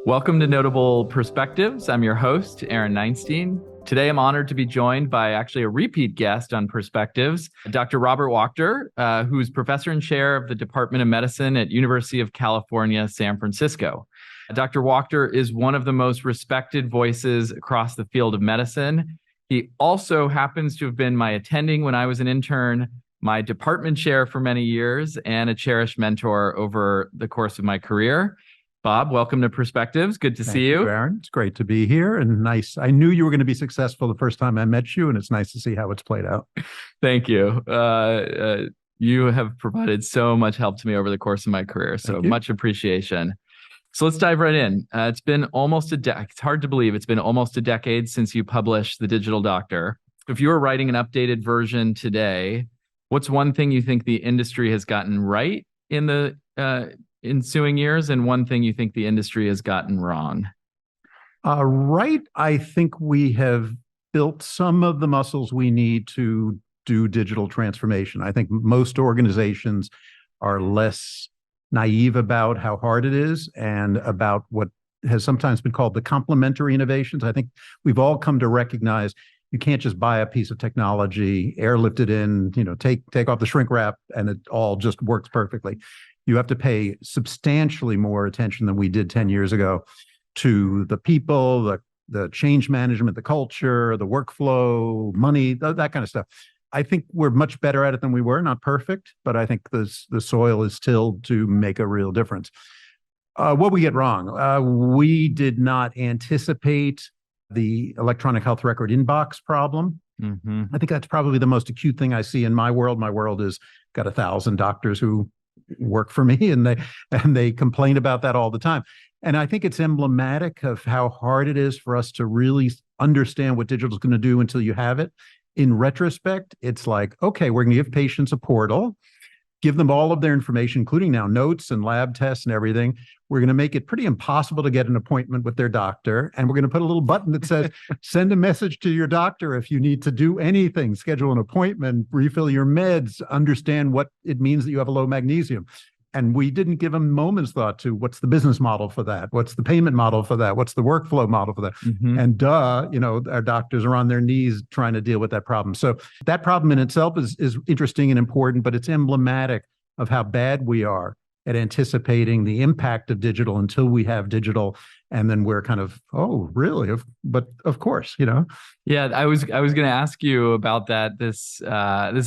Welcome to Notable Perspectives. I'm your host, Aaron Neinstein. Today, I'm honored to be joined by actually a repeat guest on Perspectives, Dr. Robert Wachter, who's professor and chair of the Department of Medicine at University of California, San Francisco. Dr. Wachter is one of the most respected voices across the field of medicine. He also happens to have been my attending when I was an intern, my department chair for many years, and a cherished mentor over the course of my career. Bob, welcome to Perspectives. Good to see you. Thank you, Aaron. It's great to be here and nice. I knew you were going to be successful the first time I met you, and it's nice to see how it's played out. Thank you. You have provided so much help to me over the course of my career, so much appreciation. So let's dive right in. It's been almost a decade. It's hard to believe it's been almost a decade since you published The Digital Doctor. If you were writing an updated version today, what's one thing you think the industry has gotten right in the ensuing years, and one thing you think the industry has gotten wrong? Right. I think we have built some of the muscles we need to do digital transformation. I think most organizations are less naive about how hard it is and about what has sometimes been called the complementary innovations. I think we've all come to recognize you can't just buy a piece of technology, airlift it in, take off the shrink wrap, and it all just works perfectly. You have to pay substantially more attention than we did 10 years ago to the people, the change management, the culture, the workflow, money, that kind of stuff. I think we're much better at it than we were. Not perfect, but I think the soil is tilled to make a real difference. What we get wrong, we did not anticipate the electronic health record inbox problem. Mm-hmm. I think that's probably the most acute thing I see in my world. My world has got 1,000 doctors who work for me, and they complain about that all the time. And I think it's emblematic of how hard it is for us to really understand what digital is going to do until you have it. In retrospect, it's like, okay, we're going to give patients a portal, give them all of their information, including now notes and lab tests and everything. We're going to make it pretty impossible to get an appointment with their doctor. And we're going to put a little button that says, send a message to your doctor if you need to do anything, schedule an appointment, refill your meds, understand what it means that you have a low magnesium. And we didn't give them moment's thought to what's the business model for that? What's the payment model for that? What's the workflow model for that? Mm-hmm. And our doctors are on their knees trying to deal with that problem. So that problem in itself is interesting and important, but it's emblematic of how bad we are at anticipating the impact of digital until we have digital. And then we're kind of, oh, really? But of course, Yeah, I was going to ask you about that, this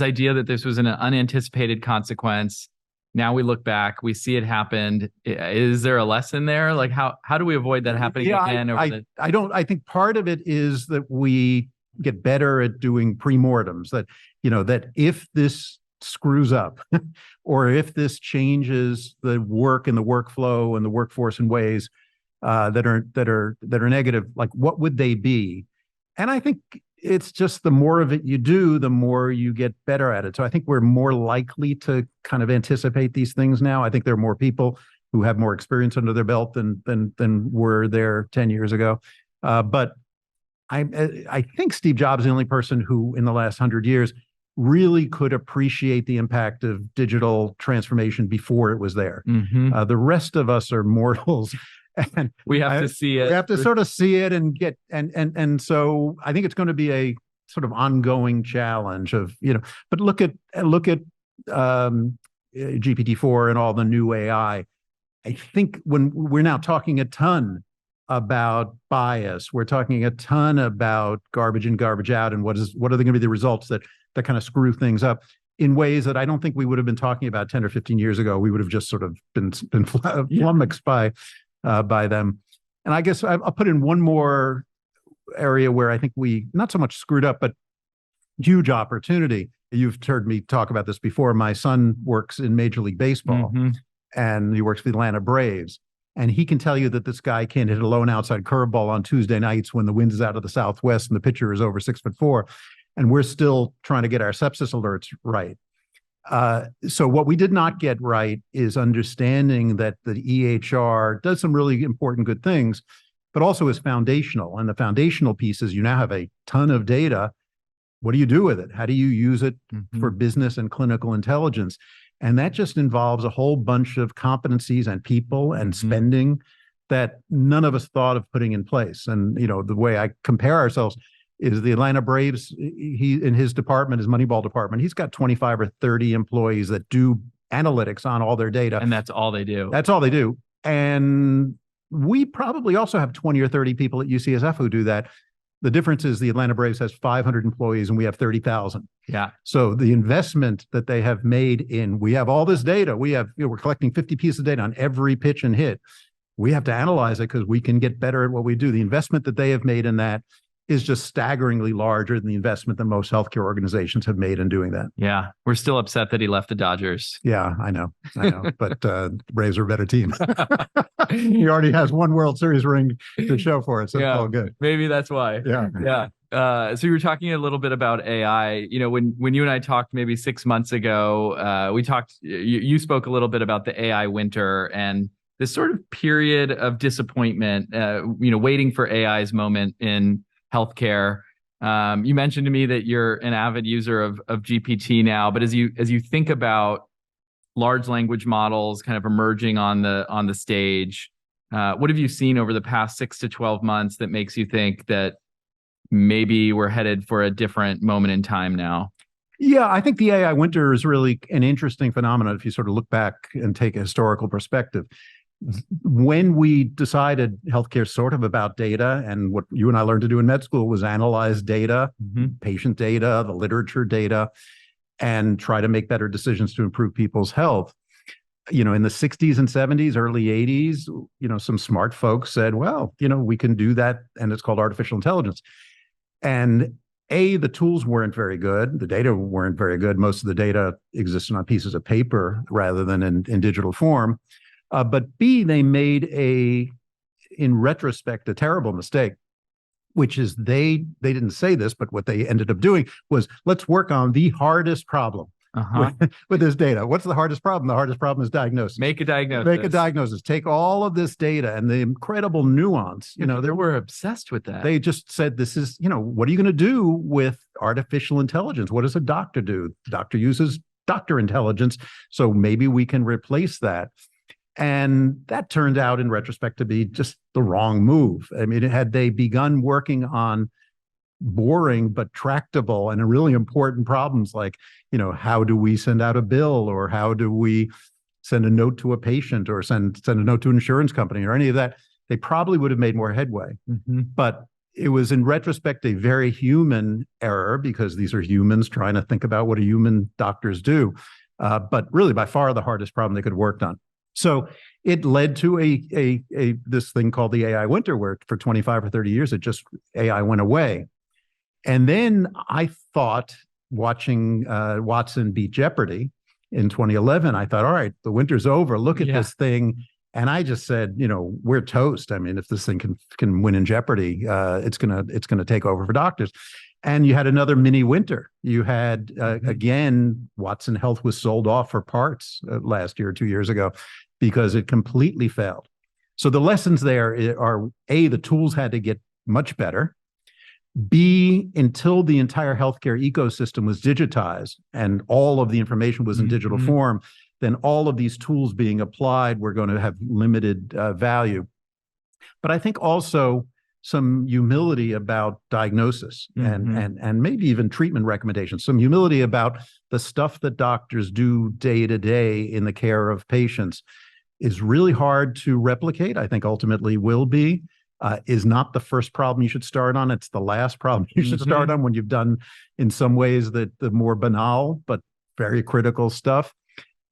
idea that this was an unanticipated consequence. Now we look back, we see it happened. Is there a lesson there? Like how do we avoid that happening again? I think part of it is that we get better at doing pre-mortems, that if this screws up or if this changes the work and the workflow and the workforce in ways that are negative, like what would they be? And I think it's just the more of it you do, the more you get better at it. So I think we're more likely to kind of anticipate these things now. I think there are more people who have more experience under their belt than were there 10 years ago. But I think Steve Jobs is the only person who, in the last 100 years, really could appreciate the impact of digital transformation before it was there. Mm-hmm. The rest of us are mortals. And we have to see it. We have to sort of see it and get and so I think it's going to be a sort of ongoing challenge of But look at GPT-4 and all the new AI. I think when we're now talking a ton about bias, we're talking a ton about garbage in, garbage out, and what are they going to be the results that kind of screw things up in ways that I don't think we would have been talking about 10 or 15 years ago. We would have just sort of been flummoxed by them. And I guess I'll put in one more area where I think we not so much screwed up, but huge opportunity. You've heard me talk about this before. My son works in Major League Baseball, mm-hmm. and he works for the Atlanta Braves. And he can tell you that this guy can't hit a low and outside curveball on Tuesday nights when the wind is out of the southwest and the pitcher is over 6'4", and we're still trying to get our sepsis alerts right. So what we did not get right is understanding that the EHR does some really important good things, but also is foundational. And the foundational piece is you now have a ton of data. What do you do with it? How do you use it mm-hmm. for business and clinical intelligence? And that just involves a whole bunch of competencies and people and spending that none of us thought of putting in place. And, the way I compare ourselves is the Atlanta Braves, he in his department, his Moneyball department, he's got 25 or 30 employees that do analytics on all their data. And that's all they do. That's all they do. And we probably also have 20 or 30 people at UCSF who do that. The difference is the Atlanta Braves has 500 employees and we have 30,000. Yeah. So the investment that they have made we have all this data. We're collecting 50 pieces of data on every pitch and hit. We have to analyze it because we can get better at what we do. The investment that they have made in that is just staggeringly larger than the investment that most healthcare organizations have made in doing that. Yeah. We're still upset that he left the Dodgers. Yeah, I know. But the Braves are a better team. He already has one World Series ring to show for it. So it's all good. Maybe that's why. Yeah. Yeah. So you were talking a little bit about AI. When you and I talked maybe 6 months ago, we talked, you spoke a little bit about the AI winter and this sort of period of disappointment, waiting for AI's moment in healthcare. You mentioned to me that you're an avid user of GPT now, but as you think about large language models kind of emerging on the stage, what have you seen over the past 6 to 12 months that makes you think that maybe we're headed for a different moment in time now? Yeah, I think the AI winter is really an interesting phenomenon if you sort of look back and take a historical perspective. When we decided healthcare sort of about data, and what you and I learned to do in med school was analyze data, patient data, the literature data, and try to make better decisions to improve people's health. In the 60s and 70s, early 80s, some smart folks said, well, we can do that, and it's called artificial intelligence. And the tools weren't very good. The data weren't very good. Most of the data existed on pieces of paper rather than in digital form. But B, they made in retrospect, a terrible mistake, which is they didn't say this, but what they ended up doing was, let's work on the hardest problem with this data. What's the hardest problem? The hardest problem is diagnosis. Make a diagnosis. Make a diagnosis. Take all of this data and the incredible nuance. They were obsessed with that. They just said, this is, what are you going to do with artificial intelligence? What does a doctor do? The doctor uses doctor intelligence. So maybe we can replace that. And that turned out in retrospect to be just the wrong move. I mean, had they begun working on boring but tractable and really important problems like, how do we send out a bill, or how do we send a note to a patient, or send a note to an insurance company, or any of that, they probably would have made more headway. But it was in retrospect a very human error, because these are humans trying to think about what human doctors do. But really by far the hardest problem they could have worked on. So it led to this thing called the AI winter, where for 25 or 30 years, AI went away. And then I thought, watching Watson beat Jeopardy in 2011, I thought, all right, the winter's over. Look at this thing. And I just said, we're toast. I mean, if this thing can win in Jeopardy, it's gonna take over for doctors. And you had another mini winter. You had, again, Watson Health was sold off for parts last year or 2 years ago because it completely failed. So the lessons there are, A, the tools had to get much better. B, until the entire healthcare ecosystem was digitized and all of the information was in digital form, then all of these tools being applied were going to have limited value. But I think also some humility about diagnosis and maybe even treatment recommendations, some humility about the stuff that doctors do day to day in the care of patients is really hard to replicate. I think ultimately will be, is not the first problem you should start on. It's the last problem you should start on when you've done, in some ways, the more banal but very critical stuff.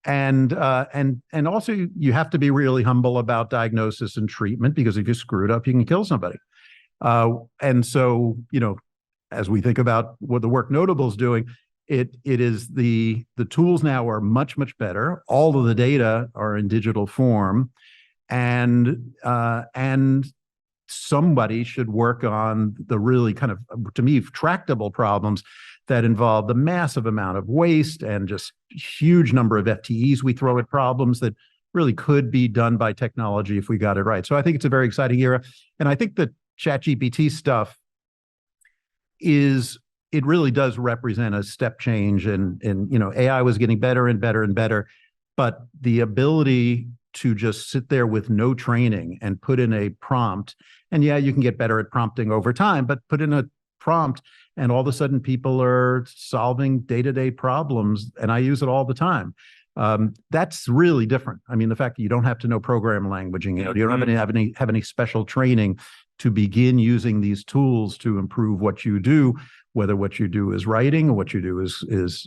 And also you have to be really humble about diagnosis and treatment, because if you screw it up, you can kill somebody. And so, as we think about what the work Notable's doing, it is the tools now are much, much better. All of the data are in digital form, and somebody should work on the really kind of, to me, tractable problems that involve the massive amount of waste and just huge number of FTEs we throw at problems that really could be done by technology if we got it right. So I think it's a very exciting era. And I think the ChatGPT stuff is it really does represent a step change. And AI was getting better and better and better, but the ability to just sit there with no training and put in a prompt, and yeah, you can get better at prompting over time, but put in a prompt and all of a sudden people are solving day-to-day problems, and I use it all the time. That's really different. I mean, the fact that you don't have to know program languaging, you don't have any special training to begin using these tools to improve what you do, whether what you do is writing or what you do is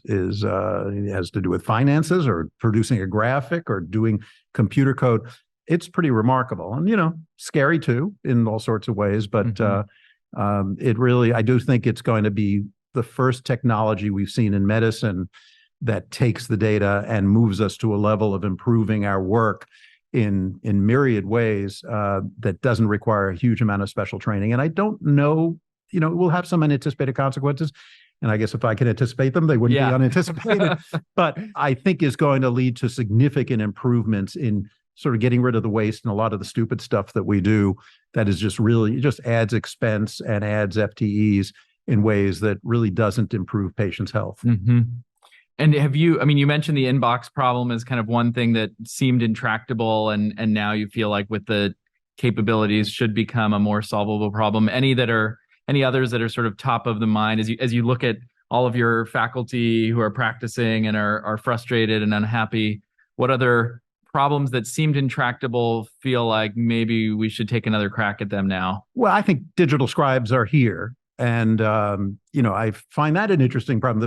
has to do with finances or producing a graphic or doing computer code. It's pretty remarkable, and scary too in all sorts of ways. But it really, I do think it's going to be the first technology we've seen in medicine that takes the data and moves us to a level of improving our work in myriad ways that doesn't require a huge amount of special training. And I don't know, we'll have some unanticipated consequences. And I guess if I can anticipate them, they wouldn't be unanticipated. But I think is going to lead to significant improvements in sort of getting rid of the waste and a lot of the stupid stuff that we do that is just really, it just adds expense and adds FTEs in ways that really doesn't improve patients' health. Mm-hmm. And you mentioned the inbox problem as kind of one thing that seemed intractable, and now you feel like with the capabilities should become a more solvable problem. Any others that are sort of top of the mind as you look at all of your faculty who are practicing and are frustrated and unhappy? What other problems that seemed intractable feel like maybe we should take another crack at them now? Well, I think digital scribes are here. And, I find that an interesting problem.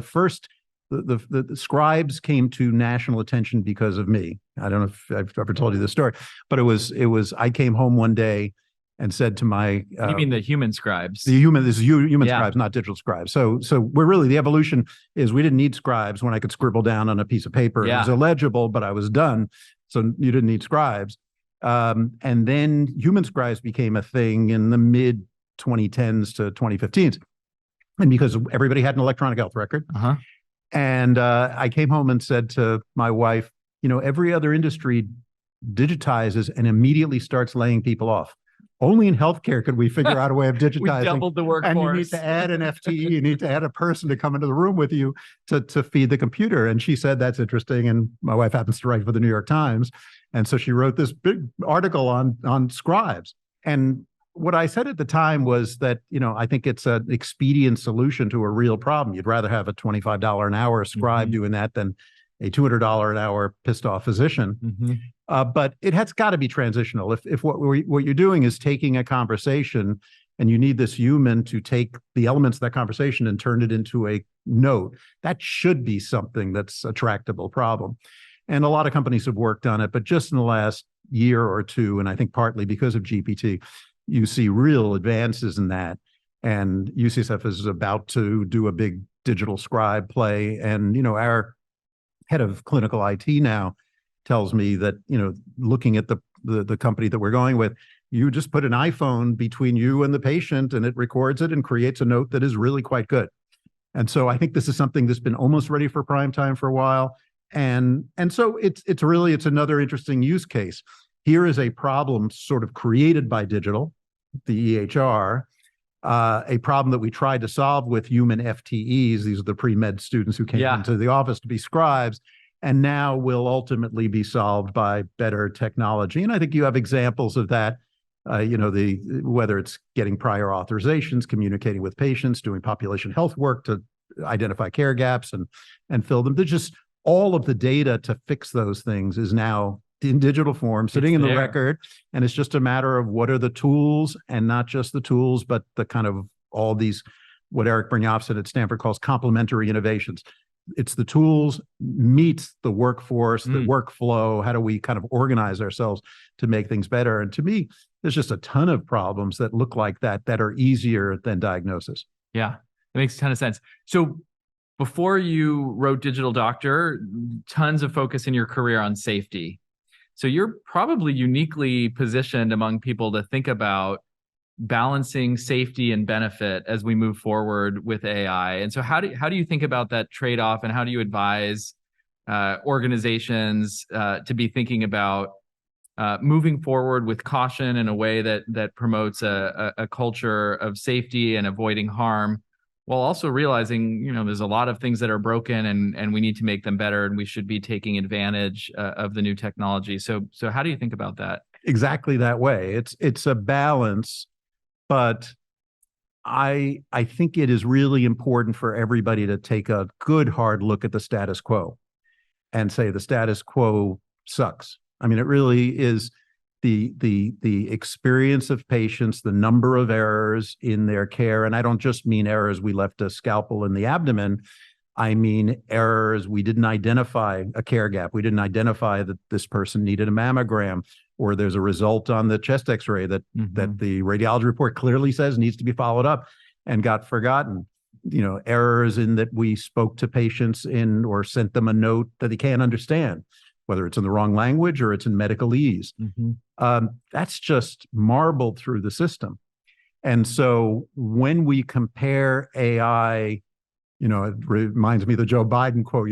The scribes came to national attention because of me. I don't know if I've ever told you this story, but it was, I came home one day and said to my, you mean the human scribes? This is human scribes, not digital scribes. So we're really, the evolution is we didn't need scribes when I could scribble down on a piece of paper. It was illegible, but I was done. So you didn't need scribes. And then human scribes became a thing in the mid 2010s to 2015s. And because everybody had an electronic health record. And I came home and said to my wife, every other industry digitizes and immediately starts laying people off. Only in healthcare could we figure out a way of digitizing. We doubled the workforce. And you need to add an FTE. You need to add a person to come into the room with you to feed the computer. And she said, that's interesting. And my wife happens to write for the New York Times. And so she wrote this big article on scribes. And what I said at the time was that, I think it's an expedient solution to a real problem. You'd rather have a $25 an hour scribe doing that than a $200 an hour pissed off physician. But it has got to be transitional. If what you're doing is taking a conversation and you need this human to take the elements of that conversation and turn it into a note, that should be something that's a tractable problem. And a lot of companies have worked on it, but just in the last year or two, and I think partly because of GPT, you see real advances in that. And UCSF is about to do a big digital scribe play. And, our head of clinical IT now tells me that, looking at the company that we're going with, you just put an iPhone between you and the patient and it records it and creates a note that is really quite good. And so I think this is something that's been almost ready for prime time for a while. And so it's another interesting use case. Here is a problem sort of created by digital, the EHR, a problem that we tried to solve with human FTEs. These are the pre-med students who came into the office to be scribes, and now will ultimately be solved by better technology. And I think you have examples of that, whether it's getting prior authorizations, communicating with patients, doing population health work to identify care gaps and fill them. There's just all of the data to fix those things is now in digital form, sitting in the record. And it's just a matter of what are the tools, and not just the tools, but the kind of all these, what Eric Brynjolfsson at Stanford calls complementary innovations. It's the tools meets the workforce, the workflow. How do we kind of organize ourselves to make things better? And to me, there's just a ton of problems that look like that are easier than diagnosis. Yeah, it makes a ton of sense. So before you wrote Digital Doctor, tons of focus in your career on safety. So you're probably uniquely positioned among people to think about balancing safety and benefit as we move forward with AI. And so how do you think about that trade-off, and how do you advise organizations to be thinking about moving forward with caution in a way that promotes a culture of safety and avoiding harm, while also realizing, there's a lot of things that are broken and we need to make them better, and we should be taking advantage of the new technology. So how do you think about that? Exactly that way. It's a balance, but I think it is really important for everybody to take a good hard look at the status quo and say the status quo sucks. I mean, it really is the experience of patients, the number of errors in their care. And I don't just mean errors, we left a scalpel in the abdomen. I mean errors, we didn't identify a care gap. We didn't identify that this person needed a mammogram, or there's a result on the chest x-ray that the radiology report clearly says needs to be followed up and got forgotten. Errors in that we spoke to patients in or sent them a note that they can't understand, whether it's in the wrong language or it's in medicalese. That's just marbled through the system. And so when we compare AI, it reminds me of the Joe Biden quote,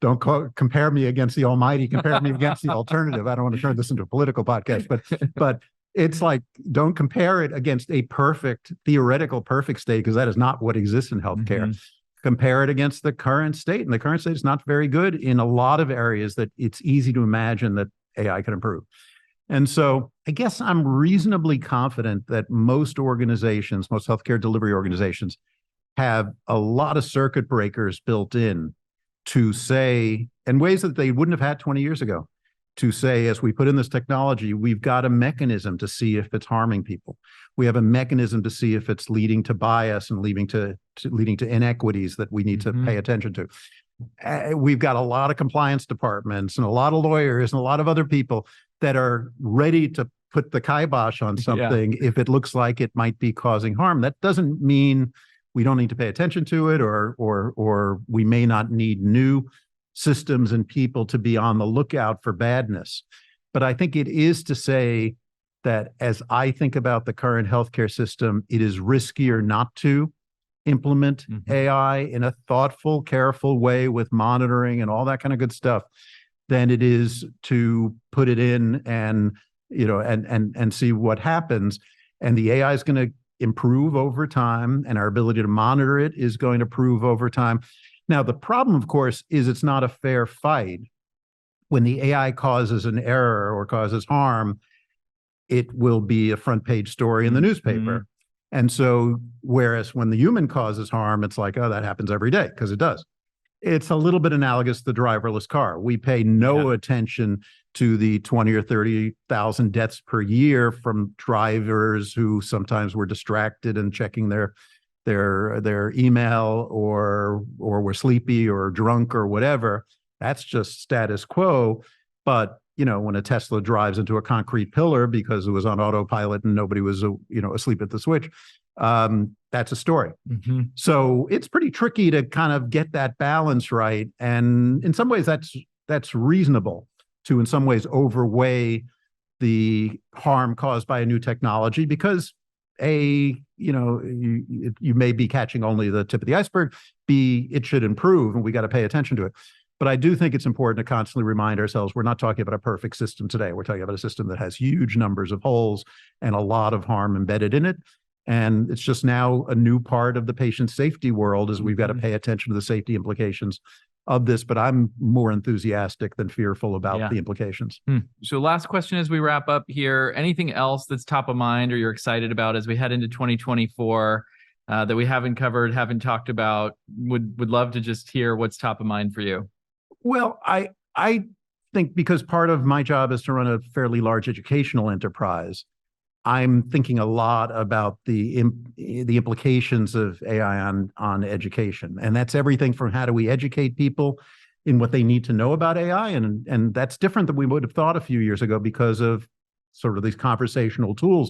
don't compare me against the almighty, compare me against the alternative. I don't want to turn this into a political podcast, but it's like, don't compare it against a theoretical perfect state, because that is not what exists in healthcare. Compare it against the current state. And the current state is not very good in a lot of areas that it's easy to imagine that AI can improve. And so I guess I'm reasonably confident that most healthcare delivery organizations have a lot of circuit breakers built in to say, in ways that they wouldn't have had 20 years ago, to say, as we put in this technology, we've got a mechanism to see if it's harming people. We have a mechanism to see if it's leading to bias and leading to inequities that we need to pay attention to. We've got a lot of compliance departments and a lot of lawyers and a lot of other people that are ready to put the kibosh on something if it looks like it might be causing harm. That doesn't mean we don't need to pay attention to it, or we may not need new systems and people to be on the lookout for badness. But I think it is to say that as I think about the current healthcare system, it is riskier not to implement AI in a thoughtful, careful way with monitoring and all that kind of good stuff than it is to put it in and see what happens. And the AI is going to improve over time, and our ability to monitor it is going to improve over time. Now, the problem, of course, is it's not a fair fight. When the AI causes an error or causes harm, it will be a front page story in the newspaper. And so, whereas when the human causes harm, it's like, oh, that happens every day, because it does. It's a little bit analogous to the driverless car. We pay no attention to the 20 or 30,000 deaths per year from drivers who sometimes were distracted and checking their email or were sleepy or drunk or whatever. That's just status quo. But when a Tesla drives into a concrete pillar because it was on autopilot and nobody was asleep at the switch, that's a story. So it's pretty tricky to kind of get that balance right. And in some ways that's reasonable to in some ways overweigh the harm caused by a new technology, because you may be catching only the tip of the iceberg. B, it should improve, and we got to pay attention to it. But I do think it's important to constantly remind ourselves we're not talking about a perfect system today. We're talking about a system that has huge numbers of holes and a lot of harm embedded in it. And it's just now a new part of the patient safety world, as we've got to pay attention to the safety implications of this. But I'm more enthusiastic than fearful about the implications. So last question as we wrap up here, anything else that's top of mind or you're excited about as we head into 2024 that we haven't covered, haven't talked about? Would love to just hear what's top of mind for you. Well, I think because part of my job is to run a fairly large educational enterprise, I'm thinking a lot about the implications of AI on education. And that's everything from how do we educate people in what they need to know about AI. And that's different than we would have thought a few years ago because of sort of these conversational tools.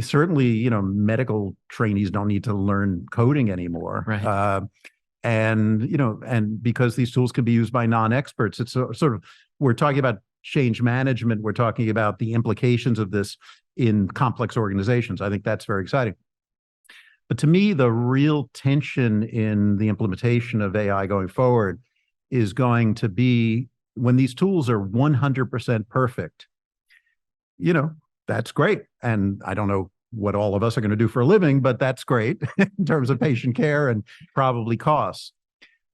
Certainly, medical trainees don't need to learn coding anymore. Right. And because these tools can be used by non-experts, it's sort of, we're talking about change management. We're talking about the implications of this in complex organizations. I think that's very exciting. But to me, the real tension in the implementation of AI going forward is going to be when these tools are 100% perfect. That's great. And I don't know what all of us are going to do for a living, but that's great in terms of patient care and probably costs.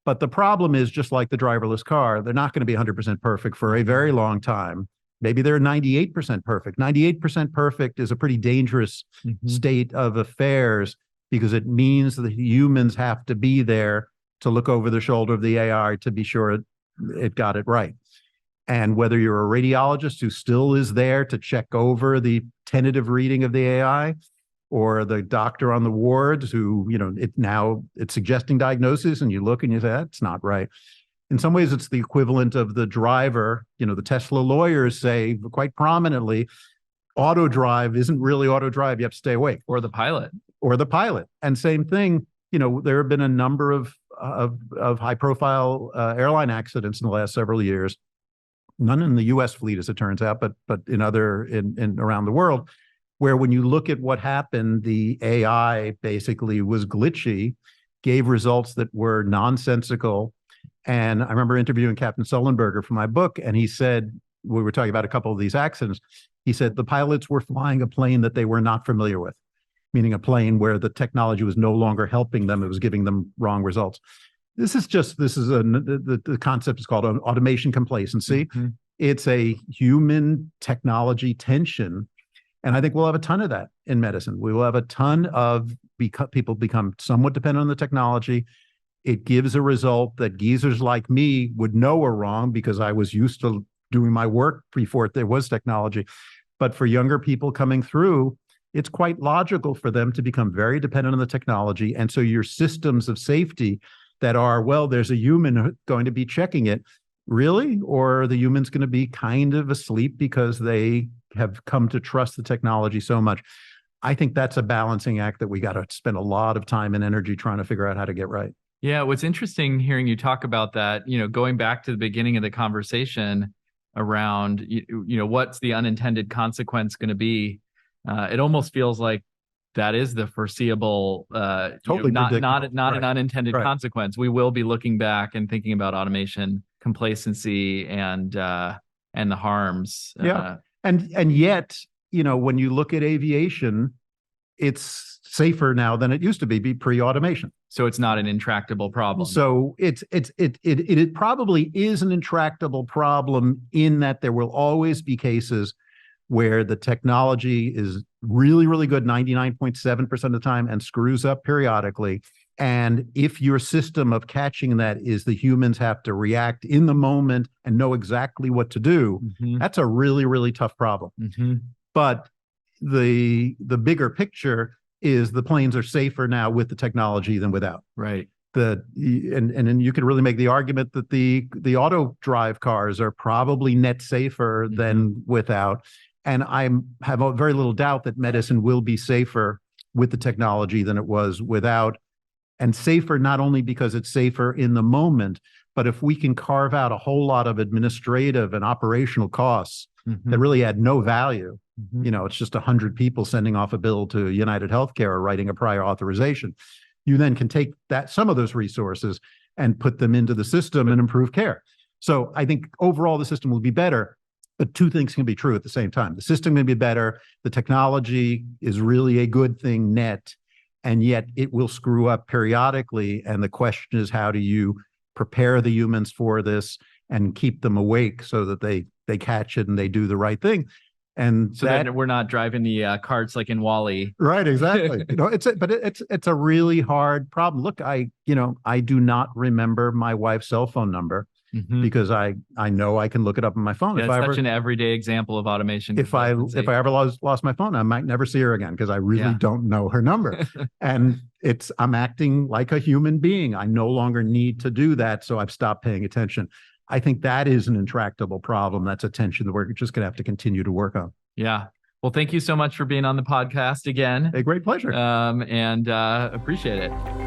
But the problem is, just like the driverless car, they're not going to be 100% perfect for a very long time. Maybe they're 98% perfect. 98% perfect is a pretty dangerous state of affairs, because it means that humans have to be there to look over the shoulder of the AI to be sure it got it right. And whether you're a radiologist who still is there to check over the tentative reading of the AI, or the doctor on the wards who, it's suggesting diagnosis and you look and you say, that's not right. In some ways, it's the equivalent of the driver. The Tesla lawyers say quite prominently, auto drive isn't really auto drive. You have to stay awake. Or the pilot. And same thing, there have been a number of high profile airline accidents in the last several years. None in the US fleet, as it turns out, but in around the world, where when you look at what happened, the AI basically was glitchy, gave results that were nonsensical. And I remember interviewing Captain Sullenberger for my book, and he said, we were talking about a couple of these accidents. He said the pilots were flying a plane that they were not familiar with, meaning a plane where the technology was no longer helping them. It was giving them wrong results. The concept is called automation complacency. It's a human technology tension. And I think we'll have a ton of that in medicine. We will have a ton of people become somewhat dependent on the technology. It gives a result that geezers like me would know are wrong, because I was used to doing my work before there was technology. But for younger people coming through, it's quite logical for them to become very dependent on the technology. And so your systems of safety that are, well, there's a human going to be checking it, really? Or the human's going to be kind of asleep because they have come to trust the technology so much. I think that's a balancing act that we got to spend a lot of time and energy trying to figure out how to get right. Yeah, what's interesting hearing you talk about that, going back to the beginning of the conversation around, what's the unintended consequence going to be? It almost feels like that is the foreseeable, totally not right. An unintended consequence. We will be looking back and thinking about automation complacency and the harms. Yeah, and yet, when you look at aviation, it's safer now than it used to be pre-automation. So it's not an intractable problem. So it probably is an intractable problem, in that there will always be cases where the technology is really, really good 99.7% of the time and screws up periodically. And if your system of catching that is the humans have to react in the moment and know exactly what to do, that's a really, really tough problem. But the bigger picture is the planes are safer now with the technology than without. Right. And then you could really make the argument that the auto drive cars are probably net safer than without. And I have very little doubt that medicine will be safer with the technology than it was without. And safer not only because it's safer in the moment, but if we can carve out a whole lot of administrative and operational costs that really add no value. It's just 100 people sending off a bill to United Healthcare or writing a prior authorization. You then can take some of those resources and put them into the system and improve care. So I think overall the system will be better. But two things can be true at the same time. The system may be better. The technology is really a good thing net, and yet it will screw up periodically. And the question is, how do you prepare the humans for this and keep them awake so that they catch it and they do the right thing? And so that we're not driving the carts like in WALL-E. Right, exactly. It's a really hard problem. Look, I do not remember my wife's cell phone number. Because I know I can look it up on my phone. Yeah, it's such an everyday example of automation. If I ever lost my phone, I might never see her again, because I really don't know her number. And I'm acting like a human being. I no longer need to do that, so I've stopped paying attention. I think that is an intractable problem. That's a tension that we're just going to have to continue to work on. Yeah. Well, thank you so much for being on the podcast again. A great pleasure. And appreciate it.